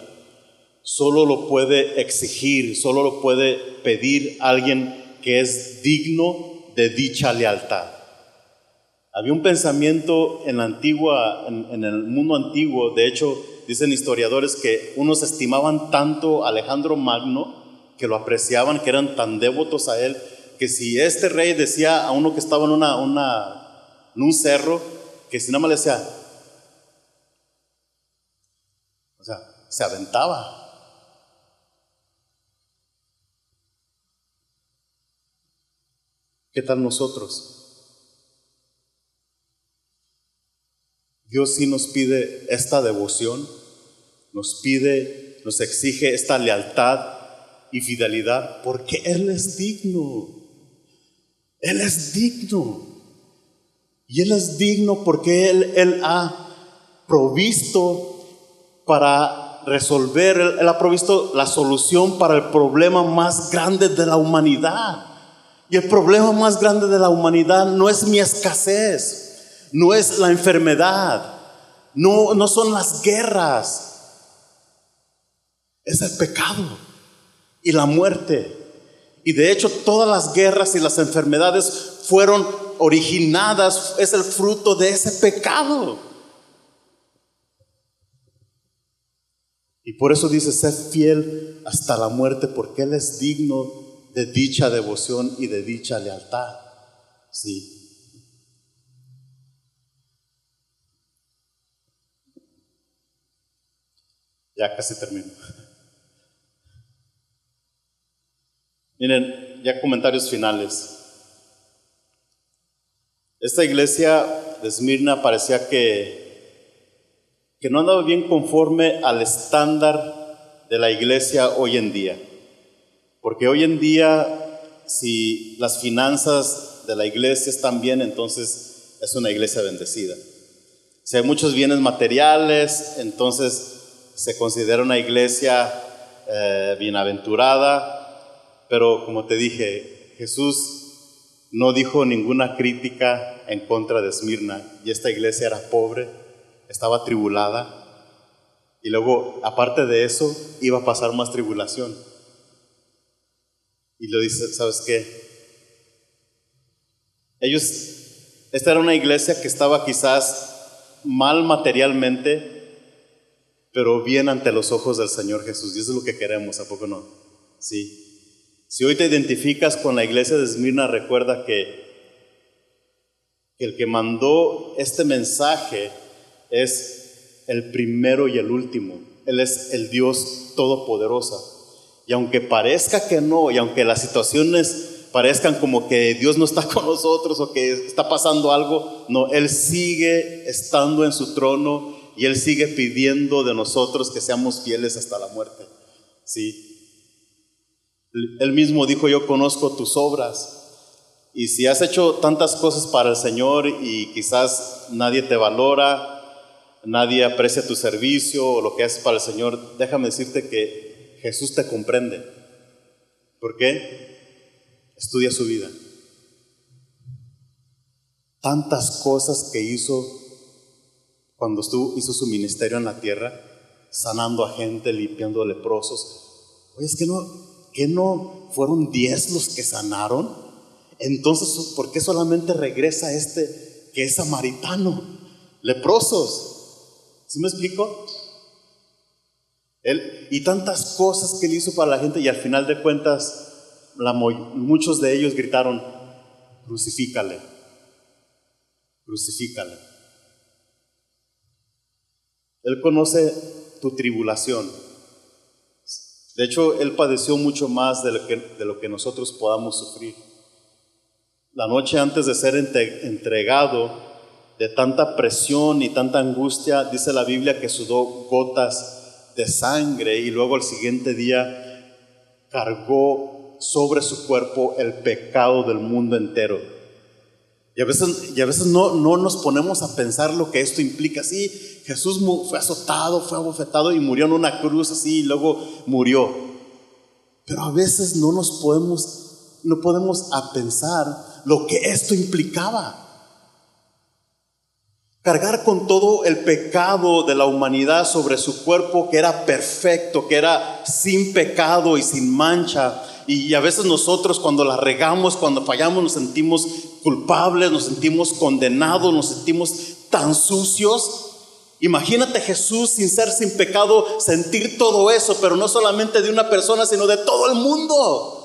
solo lo puede exigir, solo lo puede pedir alguien que es digno de dicha lealtad. Había un pensamiento en el mundo antiguo. De hecho, dicen historiadores que unos estimaban tanto a Alejandro Magno, que lo apreciaban, que eran tan devotos a él, que si este rey decía a uno que estaba en un cerro, que si nada más le decía, o sea, se aventaba. ¿Qué tal nosotros? Dios sí nos pide esta devoción, nos exige esta lealtad y fidelidad, porque Él es digno. Él es digno. Y Él es digno porque Él ha provisto para resolver, Él ha provisto la solución para el problema más grande de la humanidad. Y el problema más grande de la humanidad no es mi escasez, no es la enfermedad, no son las guerras, es el pecado y la muerte. Y de hecho todas las guerras y las enfermedades fueron originadas, es el fruto de ese pecado. Y por eso dice, sé fiel hasta la muerte, porque Él es digno de dicha devoción y de dicha lealtad. Sí. Ya casi termino. Miren, ya comentarios finales. Esta iglesia de Esmirna parecía que no andaba bien conforme al estándar de la iglesia hoy en día. Porque hoy en día, si las finanzas de la iglesia están bien, entonces es una iglesia bendecida. Si hay muchos bienes materiales, entonces se considera una iglesia bienaventurada. Pero como te dije, Jesús no dijo ninguna crítica en contra de Esmirna, y esta iglesia era pobre, estaba tribulada, y luego, aparte de eso, iba a pasar más tribulación. Y lo dice, ¿sabes qué? Esta era una iglesia que estaba quizás mal materialmente, pero bien ante los ojos del Señor Jesús, y eso es lo que queremos, ¿a poco no? Sí. Si hoy te identificas con la iglesia de Esmirna, recuerda que el que mandó este mensaje es el primero y el último. Él es el Dios todopoderoso. Y aunque parezca que no, y aunque las situaciones parezcan como que Dios no está con nosotros o que está pasando algo, no, Él sigue estando en su trono y Él sigue pidiendo de nosotros que seamos fieles hasta la muerte. Sí. Él mismo dijo, yo conozco tus obras. Y si has hecho tantas cosas para el Señor y quizás nadie te valora, nadie aprecia tu servicio o lo que haces para el Señor, déjame decirte que Jesús te comprende. ¿Por qué? Estudia su vida. Tantas cosas que hizo cuando hizo su ministerio en la tierra, sanando a gente, limpiando leprosos. Oye, es que no fueron 10 los que sanaron. Entonces, ¿por qué solamente regresa este que es samaritano? Leprosos. ¿Sí me explico? Y tantas cosas que Él hizo para la gente, y al final de cuentas, muchos de ellos gritaron, crucifícale, crucifícale. Él conoce tu tribulación. De hecho, Él padeció mucho más de lo que nosotros podamos sufrir. La noche antes de ser entregado, de tanta presión y tanta angustia, dice la Biblia que sudó gotas de sangre, y luego al siguiente día cargó sobre su cuerpo el pecado del mundo entero. Y a veces no nos ponemos a pensar lo que esto implica. Sí, Jesús fue azotado, fue abofetado y murió en una cruz así, y luego murió. Pero a veces no podemos a pensar lo que esto implicaba. Cargar con todo el pecado de la humanidad sobre su cuerpo, que era perfecto, que era sin pecado y sin mancha. Y a veces nosotros, cuando la regamos, cuando fallamos, nos sentimos culpables, nos sentimos condenados, nos sentimos tan sucios. Imagínate Jesús sin pecado, sentir todo eso, pero no solamente de una persona, sino de todo el mundo.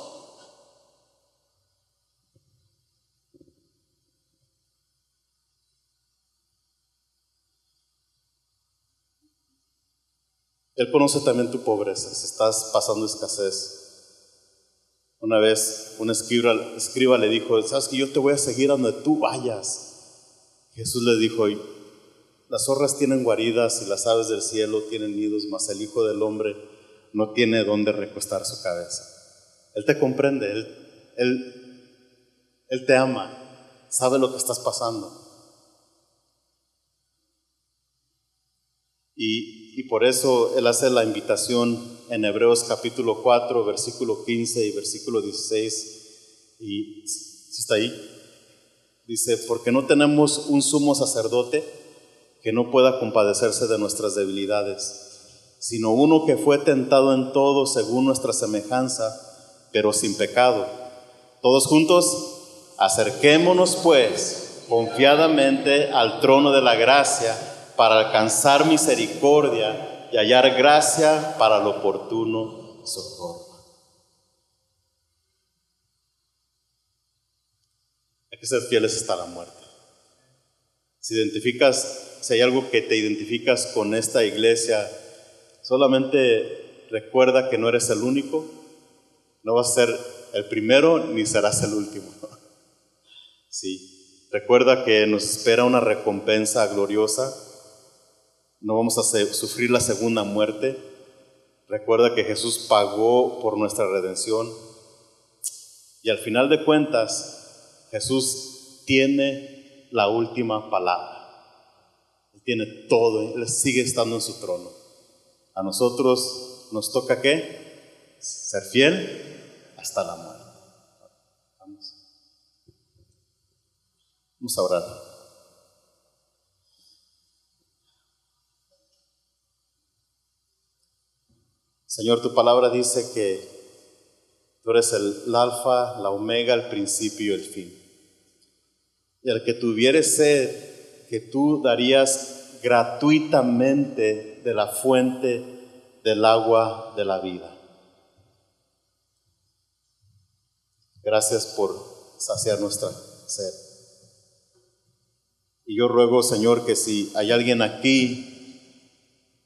Él conoce también tu pobreza, si estás pasando escasez. Una vez un escriba le dijo, ¿sabes que yo te voy a seguir a donde tú vayas? Jesús le dijo, las zorras tienen guaridas y las aves del cielo tienen nidos, mas el Hijo del Hombre no tiene dónde recostar su cabeza. Él te comprende, Él te ama, sabe lo que estás pasando. Y por eso Él hace la invitación en Hebreos capítulo 4, versículo 15 y versículo 16. Y ¿sí está ahí? Dice, porque no tenemos un sumo sacerdote que no pueda compadecerse de nuestras debilidades, sino uno que fue tentado en todo según nuestra semejanza, pero sin pecado. Todos juntos, acerquémonos pues confiadamente al trono de la gracia para alcanzar misericordia y hallar gracia para el oportuno socorro. Hay que ser fieles hasta la muerte. Si hay algo que te identificas con esta iglesia, solamente recuerda que no eres el único, no vas a ser el primero ni serás el último. Sí, recuerda que nos espera una recompensa gloriosa, no vamos a sufrir la segunda muerte. Recuerda que Jesús pagó por nuestra redención y al final de cuentas Jesús tiene la última palabra. Él tiene todo, Él sigue estando en su trono. A nosotros nos toca ¿qué? Ser fiel hasta la muerte. Vamos a orar. Señor, tu palabra dice que tú eres el alfa, la omega, el principio y el fin. Y al que tuviere sed, que tú darías gratuitamente de la fuente del agua de la vida. Gracias por saciar nuestra sed. Y yo ruego, Señor, que si hay alguien aquí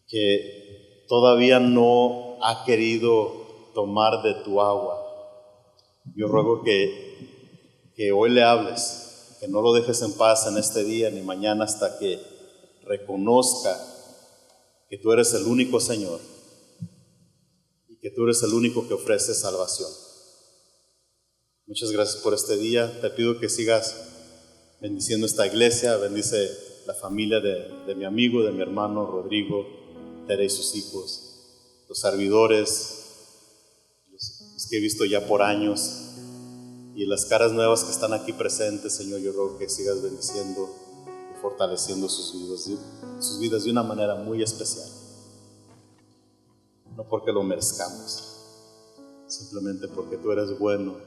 que todavía no ha querido tomar de tu agua, yo ruego que hoy le hables, que no lo dejes en paz en este día ni mañana hasta que reconozca que tú eres el único Señor y que tú eres el único que ofrece salvación. Muchas gracias por este día. Te pido que sigas bendiciendo esta iglesia, bendice la familia de mi amigo, de mi hermano Rodrigo, Tere y sus hijos, los servidores, los que he visto ya por años, y las caras nuevas que están aquí presentes. Señor, yo ruego que sigas bendiciendo y fortaleciendo sus vidas de una manera muy especial. No porque lo merezcamos, simplemente porque tú eres bueno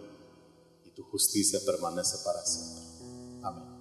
y tu justicia permanece para siempre. Amén.